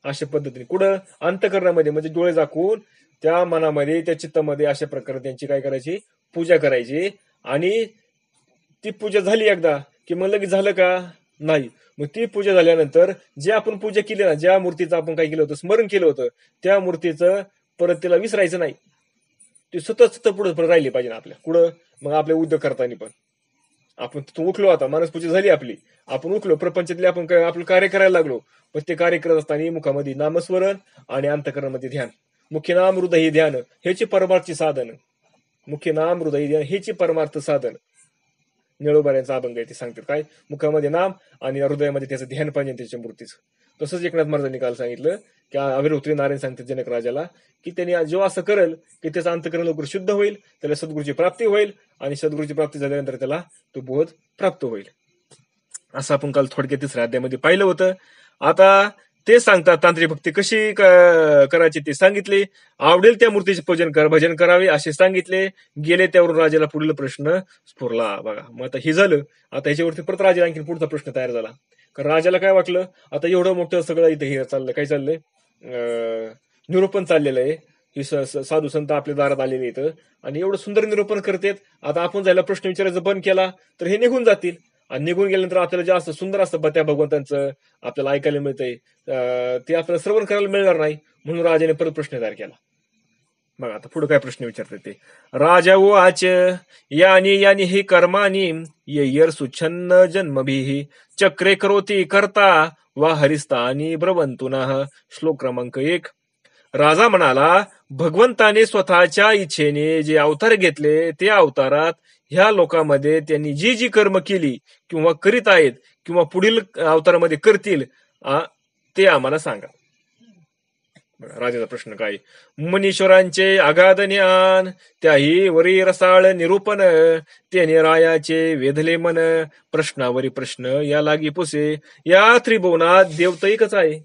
अशा पद्धतीने कुठं? अंतःकरणामध्ये, म्हणजे डोळे झाकून त्या मनामध्ये, त्या चित्तामध्ये अशा प्रकारे त्यांची काय करायची? पूजा करायची. आणि ती पूजा झाली एकदा की मग लगेच झालं का? नाही. मग ती पूजा झाल्यानंतर जे आपण पूजा केली ना, ज्या मूर्तीचं आपण काय केलं होतं, स्मरण केलं होतं, त्या मूर्तीचं परत तिला विसरायचं नाही. ती सतत सतत पुढे राहिली पाहिजे आपल्या. कुठं? मग आपले उद्योग करताना पण आपण तिथून उठलो, आता मानसपूजा झाली आपली, आपण उठलो, प्रपंचातले आपण आपलं कार्य करायला लागलो, पण ते कार्य करत असताना मुखामध्ये नामस्मरण आणि अंतःकरणामध्ये ध्यान. मुख्य नाम हृदय ध्यान हेची परमार्थची साधन. मुख्य नाम हृदय ध्यान हेची परमार्थ साधन. निळोबाऱ्यांचा अभंग आहे, ते सांगतात काय? मुखामध्ये नाम आणि हृदयामध्ये त्याचं ध्यान पाहिजे त्याच्या मूर्तीचं. तसंच एकनाथ महाराजांनी काल सांगितलं की अविर्भूत्री नारायण सांगतात जनक राजाला की त्यांनी जो असं करेल की त्याचं अंतःकरण लवकर शुद्ध होईल, त्याला सद्गुरूची प्राप्ती होईल, आणि सद्गुरूची प्राप्ती झाल्यानंतर त्याला तो बोध प्राप्त होईल. असं आपण काल थोडक्यात तिसऱ्या अध्यायामध्ये पाहिलं होतं. आता ते सांगतात तांत्रिक भक्ती कशी करायची ते सांगितले. आवडेल त्या मूर्तीचे भजन करावे असे सांगितले. गेले त्यावरून राजाला पुढील प्रश्न स्फुरला. बघा, मग आता हे झालं. आता ह्याच्यावरती परत राजाला आणखी पुढचा प्रश्न तयार झाला. कारण राजाला काय वाटलं, आता एवढं मोठं सगळं इथं हे चाललंय, काय चाललंय, निरूपण चाललेलं आहे, ही साधू संत आपल्या दारात आलेले इथं, आणि एवढं सुंदर निरूपण करतात. आता आपण जायला प्रश्न विचारायचं बंद केला तर हे निघून जातील, आणि निघून गेल्यानंतर आपल्याला जास्त सुंदर असतं त्या भगवंतांचं आपल्याला ऐकायला मिळतंय, ते आपल्याला श्रवण करायला मिळणार नाही. म्हणून राजाने परत प्रश्न तयार केला. बघा आता पुढे काय प्रश्न विचारतात ते. राजा उवाच यानी यानी ही कर्मानी येयर सुच्छन्न जन्मभिः चक्रे करोती करता वा हरिस्तानी ब्रवंतुनः. श्लोक क्रमांक 1. राजा म्हणाला, भगवंताने स्वतःच्या इच्छेने जे अवतार घेतले, ते अवतारात ह्या लोकांमध्ये त्यांनी जी जी कर्म केली किंवा करीत आहेत किंवा पुढील अवतारामध्ये करतील, ते आम्हाला सांगा. राजाचा प्रश्न काय? मुनीश्वरांचे अगाध ज्ञान त्याही वरी रसाळ निरूपण, त्याने रायाचे वेधले मन, प्रश्नावरी प्रश्न या लागी पुसे. या त्रिभुवनात देवत एकच आहे.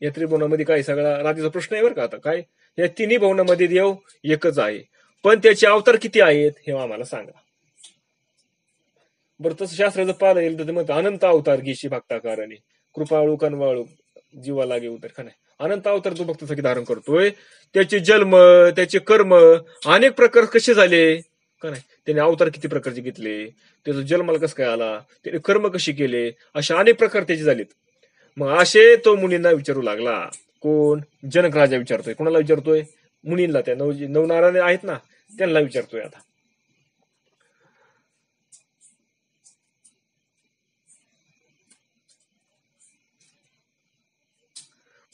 या त्रिभुवनामध्ये काय, सगळा राजाचा प्रश्न आहे बरं का. आता काय, या तिन्ही भुवनामध्ये देव एकच आहे, पण त्याचे अवतार किती आहेत हे आम्हाला सांगा. बरं, तसं शास्त्राचं पाहायला येईल तर म्हणतं अनंत अवतार घेशी भक्ताकारणे, कृपाळू कनवाळू जीवा लागे उतर. का नाही, अनंत अवतार जो भक्तासाठी धारण करतोय, त्याचे जन्म, त्याचे कर्म अनेक प्रकार कसे झाले, का नाही, त्याने अवतार किती प्रकारचे घेतले, त्याचा जन्माला कसं काय आला, त्याने कर्म कशी केले, असे अनेक प्रकार त्याचे झालेत. मग असे तो मुनींना विचारू लागला. कोण? जनक राजा विचारतोय. कोणाला विचारतोय? मुनींना, त्या नवनारायण आहेत ना, त्यांना विचारतोय. आता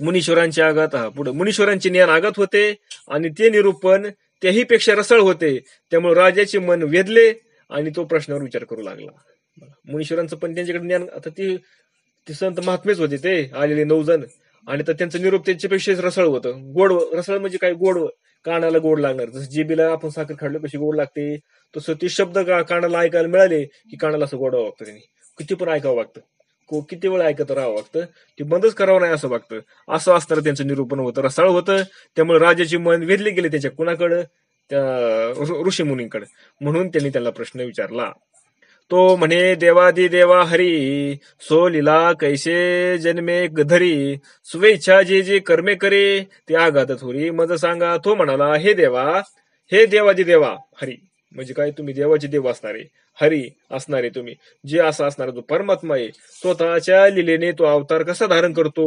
मुनीश्वरांचे आघात पुढे मुनीश्वरांचे ज्ञान आघात होते आणि ते निरूपण त्याही पेक्षा रसाळ होते. त्यामुळे राजाचे मन वेधले आणि तो प्रश्नावर विचार करू लागला. मुनीश्वरांचं पण त्यांच्याकडे ज्ञान, आता ते संत महात्मेच होते ते आलेले 9 जण, आणि तर त्यांचं निरूप त्यांच्यापेक्षा रसाळ होतं. गोड रसाळ म्हणजे काय, गोड, कानाला गोड लागणार. जसं जिबीला आपण साखर खाल्लं कशी गोड लागते, तसं ते शब्द कानाला ऐकायला मिळाले की कानाला असं गोडावं वागतं. त्यांनी किती पण ऐकावं वागतं, किती वेळ ऐकत राहावं वागतं, ते बंदच करावं नाही असं वागतं. असं असताना त्यांचं निरूपण होतं, रसाळ होतं. त्यामुळे राजाचे मन वेधले गेले त्याच्या कुणाकडं, त्या ऋषीमुनींकडे. म्हणून त्यांनी त्याला प्रश्न विचारला. तो म्हणे, देवादी देवा हरी, सो लीला कैसे जन्मे धरी, स्वेच्छा जे जे कर्मे करे, ते आघात थोरी मज सांगा. तो म्हणाला, हे देवा, हे देवादी देवा हरी, म्हणजे काय, तुम्ही देवाचे देव असणारे, हरी असणारे तुम्ही, जे असं असणारा तो परमात्मा आहे, स्वतःच्या लिलेने तो अवतार कसा धारण करतो?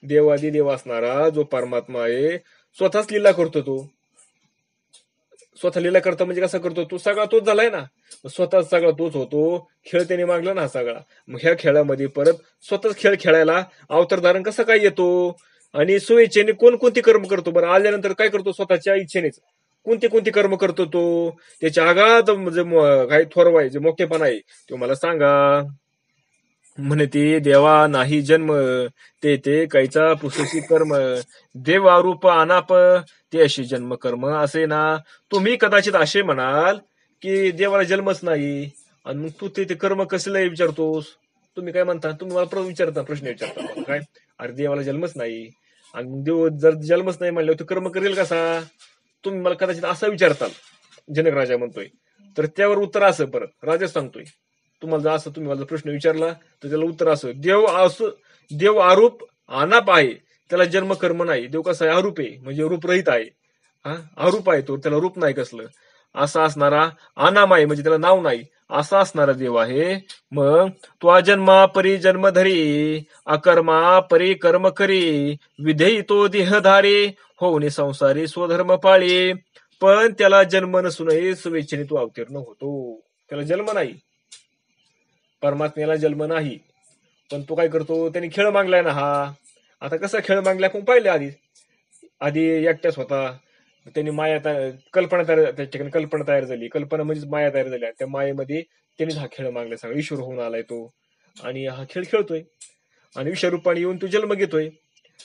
देवादी देव असणारा जो परमात्मा आहे, स्वतःच लीला करतो. तो स्वतः लीला करता म्हणजे कसा करतो? तो सगळा तोच झालाय ना, स्वतः सगळा तोच होतो. खेळ त्याने मागला ना सगळा. मग ह्या खेळामध्ये परत स्वतःच खेळ खेळायला अवतार धारण कसा काय येतो? आणि स्वेच्छेने कोणकोणती कर्म करतो? बरं, आल्यानंतर काय करतो? स्वतःच्या इच्छेनेच कोणते कोणते कर्म करतो तो? त्याच्या आघात म्हणजे काही थोरवाय जे मोठेपणा आहे तो मला सांगा. म्हणते, देवा नाही जन्म, ते ते कैचा पुससी कर्म, देव आरूप अनाप, ते अशी जन्म कर्म असे ना. तुम्ही कदाचित असे म्हणाल की देवाला जन्मच नाही, आणि मग तू ते कर्म कसले विचारतोस? तुम्ही काय म्हणता? तुम्ही मला प्रश्न विचारता मला काय, अरे देवाला जन्मच नाही, आणि मग देव जर जन्मच नाही म्हणल्यावर तो कर्म करेल कसा? तुम्ही मला कदाचित असं विचारताल, जनक राजा म्हणतोय. तर त्यावर उत्तर असं, परत राजा सांगतोय, तुम्हाला जर असं तुम्ही मला प्रश्न विचारला तर त्याला उत्तर असं, देव आरूप अनाप आहे, त्याला जन्म कर्म नाही. देव कसा आहे? आरूप आहे, म्हणजे रूपरहित आहे. आरूप आहे तो, त्याला रूप नाही कसलं. असा असणारा अनाम आहे, म्हणजे त्याला नाव नाही, असा असणारा देव आहे. मग तो जन्मा परी जन्म धरी, अकर्मा परी कर्म करी, विधेयी तो देहधारी, होऊन संसारी स्वधर्म पाळी. पण त्याला जन्म नसूनही स्वेच्छेने तो अवतीर्ण होतो. त्याला जन्म नाही, परमात्म्याला जन्म नाही, पण तो काय करतो? त्यांनी खेळ मागलाय ना हा. आता कसा खेळ मागलाय आपण पाहिले आधी. आधी एकट्याच होता, त्यांनी त्याच्याकडे कल्पना तयार झाली. कल्पना म्हणजेच माया तयार झाली. त्या मायेमध्ये त्यांनी हा खेळ मागलाय, सगळा ईश्वर होऊन आलाय तो, आणि हा खेळ खेळतोय, आणि विषयरूपाने येऊन तो जन्म घेतोय.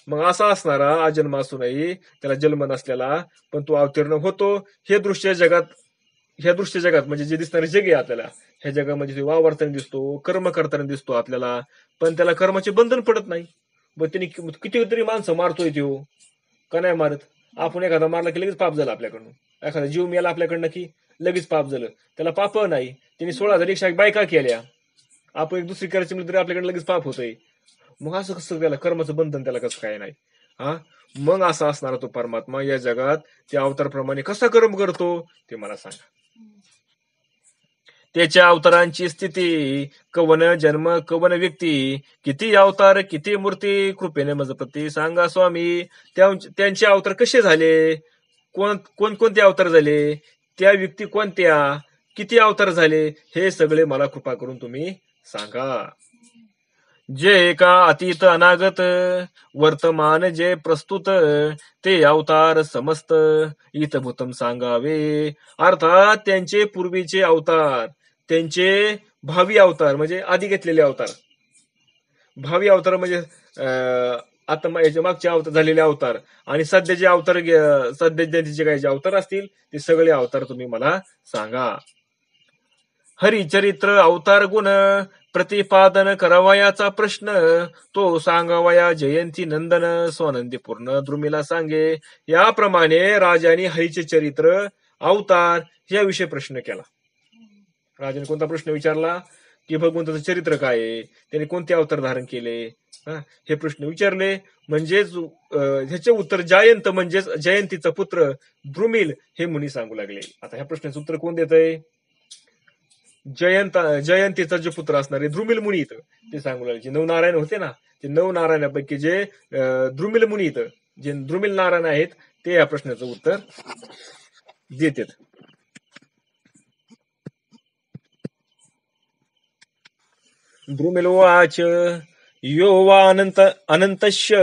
मग असा असणारा अजन्म असूनही त्याला जन्म नसलेला, पण तो अवतीर्ण होतो. ह्या दृश्य जगात म्हणजे जे दिसणारे जग आहे आपल्याला, ह्या जगामध्ये तो वावरताना दिसतो, कर्म करताना दिसतो आपल्याला, पण त्याला कर्माचे बंधन पडत नाही. मग त्यांनी कितीतरी माणसं मारतोय तो, का नाही मारत? आपण एखादा मारला की लगेच पाप झालं आपल्याकडून. एखादा जीव मेला आपल्याकडनं की लगेच पाप झालं. त्याला पाप नाही. त्यांनी 16,000 बायका केल्या, आपण एक दुसरी करायची म्हणजे तरी आपल्याकडे लगेच पाप होतंय. मग असं कसं त्याला कर्माचं बंधन त्याला कसं काय नाही? मग असा असणारा तो परमात्मा या जगात त्या अवतारप्रमाणे कसा कर्म करतो ते मला सांगा. त्याच्या अवतारांची स्थिती, कवन जन्म कवन व्यक्ती, किती अवतार किती मूर्ती, कृपेने मजपती सांगा स्वामी. त्यांचे अवतार कसे झाले, कोणते अवतार झाले, त्या व्यक्ती कोणत्या, किती अवतार झाले, हे सगळे मला कृपा करून तुम्ही सांगा. जे का अतीत अनागत वर्तमान जे प्रस्तुत, ते अवतार समस्त इतभूतम सांगावे. अर्थात त्यांचे पूर्वीचे अवतार, त्यांचे भावी अवतार म्हणजे आधी घेतलेले अवतार. भावी अवतार म्हणजे आता याच्या मागचे अवतार झालेले अवतार, आणि सध्याचे अवतार, सध्याचे काही जे अवतार असतील ते सगळे अवतार तुम्ही मला सांगा. हरिचरित्र अवतार गुण प्रतिपादन करावयाचा प्रश्न, तो सांगावया जयंती नंदन स्वानंदी पूर्ण द्रुमीला सांगे. याप्रमाणे राजाने हरीचे चरित्र अवतार याविषयी प्रश्न केला. राजाने कोणता प्रश्न विचारला की भगवंताचं चरित्र काय आहे, त्याने कोणते अवतार धारण केले, हे प्रश्न विचारले. म्हणजेच ह्याचे उत्तर जयंत म्हणजेच जयंतीचा पुत्र द्रुमिल हे मुनी सांगू लागले. आता ह्या प्रश्नाचं उत्तर कोण देत आहे? जयंतीचा जे पुत्र असणारे द्रुमिल मुनी इथं ते सांगू लागले. जे 9 नारायण होते ना, ते 9 नारायणापैकी जे द्रुमिल मुनी इथं जे द्रुमिल नारायण आहेत ते या प्रश्नाचं उत्तर देतात. द्रुमिल वाच, यो वा अनंतस्य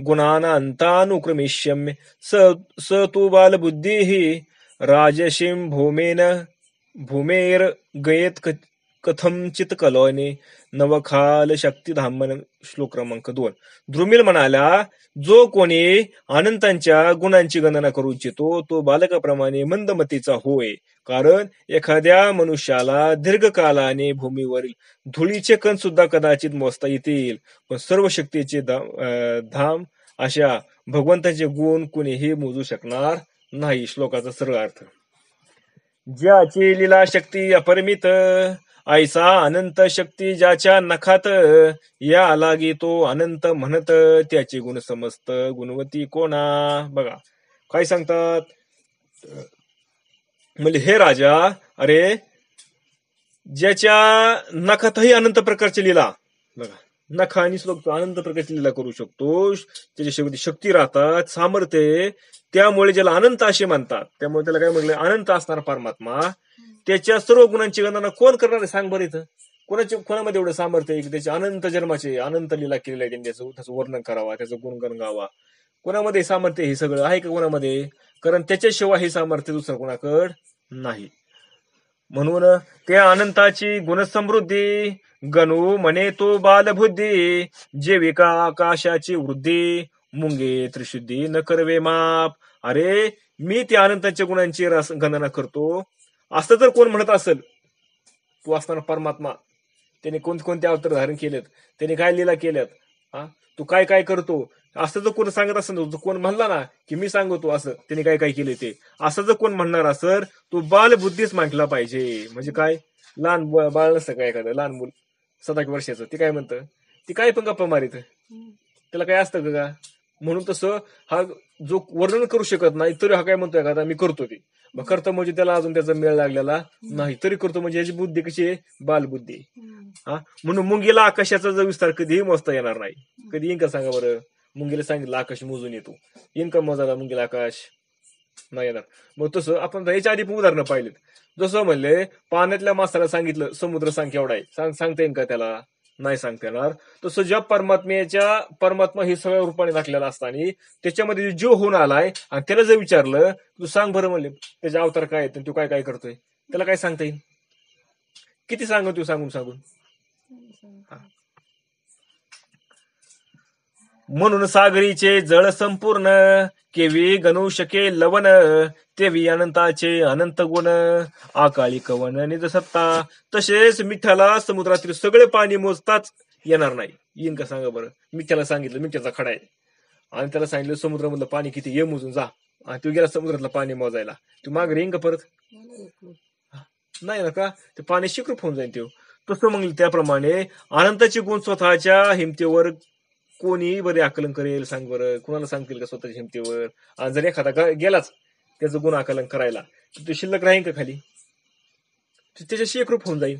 गुणानांतानुक्रमिष्यम्य स तु बालबुद्धिः राजसीं भूमेर गयेत कथंचित कलोने नवखाल शक्तिधामन. श्लोक क्रमांक 2. द्रुमिल म्हणाला, जो कोणी अनंतांच्या गुणांची गणना करू इच्छितो तो बालकाप्रमाणे मंदमतीचा होय. कारण एखाद्या मनुष्याला दीर्घकालाने भूमीवरील धुळीचे कण सुद्धा कदाचित मोजता येतील, पण सर्व शक्तीचे धाम अशा भगवंताचे गुण कुणीही मोजू शकणार नाही. श्लोकाचा सरळ अर्थ. ज्याची लीला शक्ती अपरिमित ऐसा अनंत शक्ती ज्याच्या नखात या लागी तो अनंत म्हणत त्याचे गुण समस्त गुणवती कोणा. बघा काय सांगतात म्हणजे, हे राजा, अरे ज्याच्या नखातही अनंत प्रकारची लीला, बघा नखा आणि श्लोक अनंत प्रकारची लीला करू शकतो, त्याच्या शेवटी शक्ती राहतात, सामर्थ्य, त्यामुळे ज्याला अनंत असे म्हणतात. त्यामुळे त्याला काय म्हटलं, अनंत असणारा परमात्मा. त्याच्या सर्व गुणांची गणना कोण करणार आहे सांग बरं. इथं कोणामध्ये एवढं सामर्थ्य आहे की त्याच्या अनंत जन्माचे अनंत लीला केलेलं आहे, त्यांनी त्याचं वर्णन करावा, त्याचं गुणगण गावा. कोणामध्ये सामर्थ्य हे सगळं आहे का कोणामध्ये? कारण त्याच्याशिवाय हे सामर्थ्य दुसरं कोणाकड नाही. म्हणून त्या अनंताची गुणसमृद्धी गणू म्हणे तो बालबुद्धी. जेविका आकाशाची वृद्धी मुंगे त्रिशुद्धी न करवे माप. अरे मी त्या अनंताच्या गुणांची गणना करतो असं जर कोण म्हणत असेल, तू असताना परमात्मा, त्याने कोणते अवतार धारण केलेत, त्याने काय लीला केल्यात, तू काय काय करतो, असं जर कोण सांगत असेल, कोण म्हणला ना की मी सांगतो असं त्याने काय काय केले ते, असं जर कोण म्हणणार असेल तो बालबुद्धीच म्हटला पाहिजे. म्हणजे काय, लहान बाळ नसतं काय, एखादं लहान मूल 7 वर्षाचं, ते काय म्हणतं, ती काय पण गप्पा मारित, त्याला काय असतं का? म्हणून तसं हा जो वर्णन करू शकत नाही तरी हा काय म्हणतोय का, मी करतो ते, मग करतो म्हणजे त्याला अजून त्याचा मेळ लागलेला नाही, तरी करतो म्हणजे याची बुद्धी कशी आहे, बालबुद्धी. म्हणून मुंगीला आकाशाचा जो विस्तार कधीही मोजता येणार नाही. कधी येईन का सांगा बरं? मुंगीला सांगितलं आकाश मोजून येतो, येईन का मोजायला मुंगीला आकाश? नाही येणार. मग तसं आपण याच्या आधी पण उदाहरणं पाहिलेत. जसं म्हणले पाण्यातल्या मासाला सांगितलं समुद्र सांग केवढा आहे, सांगता येईल का त्याला? नाही सांगता येणार. तसं ज्या परमात्मा हे सगळ्या रूपाने दाखलेला असताना त्याच्यामध्ये जीव होऊन आलाय आणि त्याला जर विचारलं तू सांग बरं म्हणले त्याचे अवतार काय आहेत, तू काय काय करतोय, त्याला काय सांगता येईल? किती सांगू तू सांगून. म्हणून सागरीचे जळ संपूर्ण केवी गणू शके लवण. तेवी अनंताचे अनंत गुण आकाळी कवन निज सत्ता. तसेच मिठ्याला समुद्रातील सगळे पाणी मोजताच येणार नाही. येईन का सांगा बरं? मिठ्याला सांगितलं मिठ्याचा खडा आहे आणि त्याला सांगितलं समुद्रामधलं पाणी किती ये मोजून जा, आणि तू गेला समुद्रातलं पाणी मोजायला, तू मागे येईन का परत? नाही ना, का ते पाणी शिकृप होऊन जाईल. तसं मग त्याप्रमाणे अनंताचे गुण स्वतःच्या हिमतीवर कोणी बरे आकलन करेल सांग बरं? कुणाला सांगतील का स्वतःच्या हिमतीवर? आणि जर एखादा गेलाच त्याचं गुण आकलन करायला, तर तो शिल्लक राहील का खाली? त्याच्याशी एकरूप होऊन जाईल.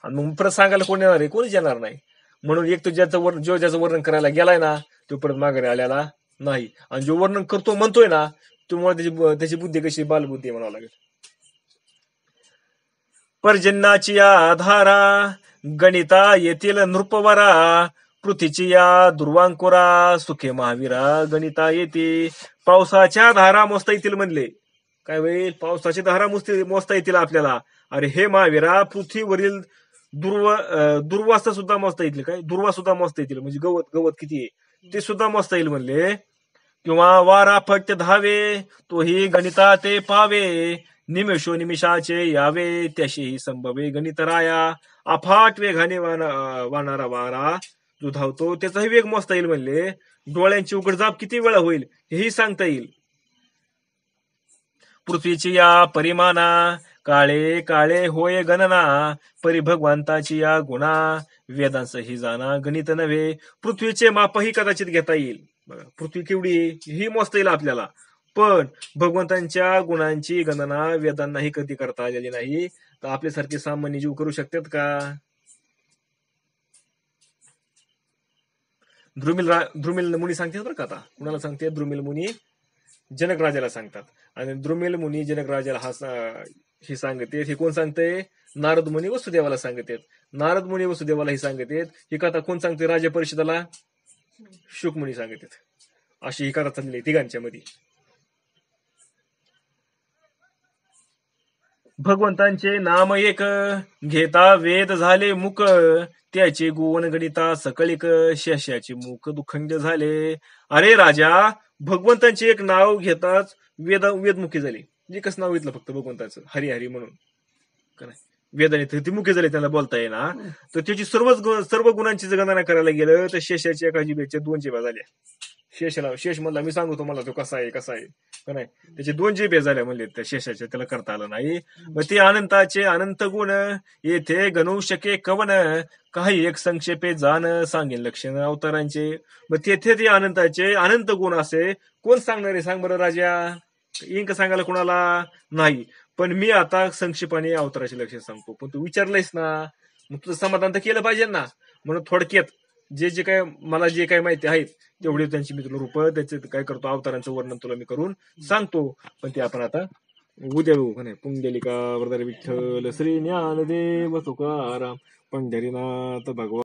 आणि मग परत सांगायला कोण येणार आहे? कोणीच येणार नाही. म्हणून एक तो ज्याचं वर्णन करायला गेलाय ना तो परत माघारी आलेला नाही, आणि जो वर्णन करतो म्हणतोय ना त्यामुळे त्याची बुद्धी कशी बालबुद्धी म्हणावं लागेल. पर्जन्याची या आधारा गणिता येथील नृपवरा. पृथ्वीची या दुर्वांकुरा सुखे महावीरा गणिता येते. पावसाच्या धारा मोजता येतील म्हणले, काय होईल? पावसाची धारा मोजता येतील आपल्याला. अरे हे महावीरा, पृथ्वीवरील दुर्वासा सुद्धा मोजता येतील. काय दुर्वा सुद्धा मोजता येतील, म्हणजे गवत किती आहे ते सुद्धा मोजता येईल म्हणले. किंवा वारा फक्त धावे तोही गणिता ते पावे. निमिषाचे यावे त्याशी संभवे गणित राया. अफाट वेगाने वाहणारा वारा जो धावतो त्याचाही वेग मोजता येईल म्हणले. डोळ्यांची उघडझाप किती वेळा होईल हेही सांगता येईल. पृथ्वीची या परिमाना काळे काळे होय गणना. परिभगवंताची या गुणा वेदांसही जाणा गणित नव्हे. पृथ्वीचे मापही कदाचित घेता येईल. बघा पृथ्वी केवढी ही मोजता येईल आपल्याला, पण भगवंतांच्या गुणांची गणना वेदांनाही कधी करता आलेली नाही. तर आपल्यासारखे सामान्य जीव करू शकतात का? द्रुमिल मुनी सांगतात बरं का. आता कुणाला सांगते? द्रुमिल मुनी जनक राजाला सांगतात. आणि द्रुमिल मुनी जनक राजाला हे सांगते. हे कोण सांगते? नारद मुनी वसुदेवाला सांगतात. नारद मुनी वसुदेवाला हे सांगतात. ही कथा कोण सांगते राजा परिषदेला? शुक मुनी सांगतात. अशी ही कथा चालली आहे तिघांच्या मध्ये. भगवंतांचे नाम एक, घेता वेद झाले मुक, त्याचे गुण गणिता सकळिक, शेषाचे मुख दुखंड झाले. अरे राजा, भगवंतांचे एक नाव घेताच वेदमुखी झाले. एकच नाव घेतलं फक्त भगवंताचं, हरी हरी म्हणून, वेदाने ती मुखी झाले, त्यांना बोलता येईना. तर त्याची सर्व गुणांची जर गणना करायला गेलं तर शेषाच्या एका जिभेच्या 2 जिभा झाल्या. शेष म्हणला मी सांगू तुम्हाला तो कसा आहे का नाही. त्याचे 2 जिभे झाल्या म्हणले त्या शेषाच्या, त्याला करता आलं नाही. मग ते अनंताचे अनंत गुण येथे गणू शके कवन, काही एक संक्षेपे जाण सांगेन लक्षण अवतारांचे. मग तेथे ते अनंताचे अनंत गुण असे कोण सांगणार आहे? सांग बरं राजा. इंक सांगायला कोणाला नाही. पण मी आता संक्षेपाने अवताराचे लक्षण सांगतो. पण तू विचारलंयस ना, मग तुझं समाधान तर केलं पाहिजे ना. म्हणून थोडक्यात जे काय मला जे काही माहिती आहेत तेवढी त्यांची मी तुला रूप त्याचे काय करतो, अवतारांचं वर्णन तुला मी करून सांगतो. पण ते आपण आता उद्या बघू. पुंडलिका वरदार विठ्ठल श्री ज्ञानदेव तुकाराम पंढरीनाथ भगवान.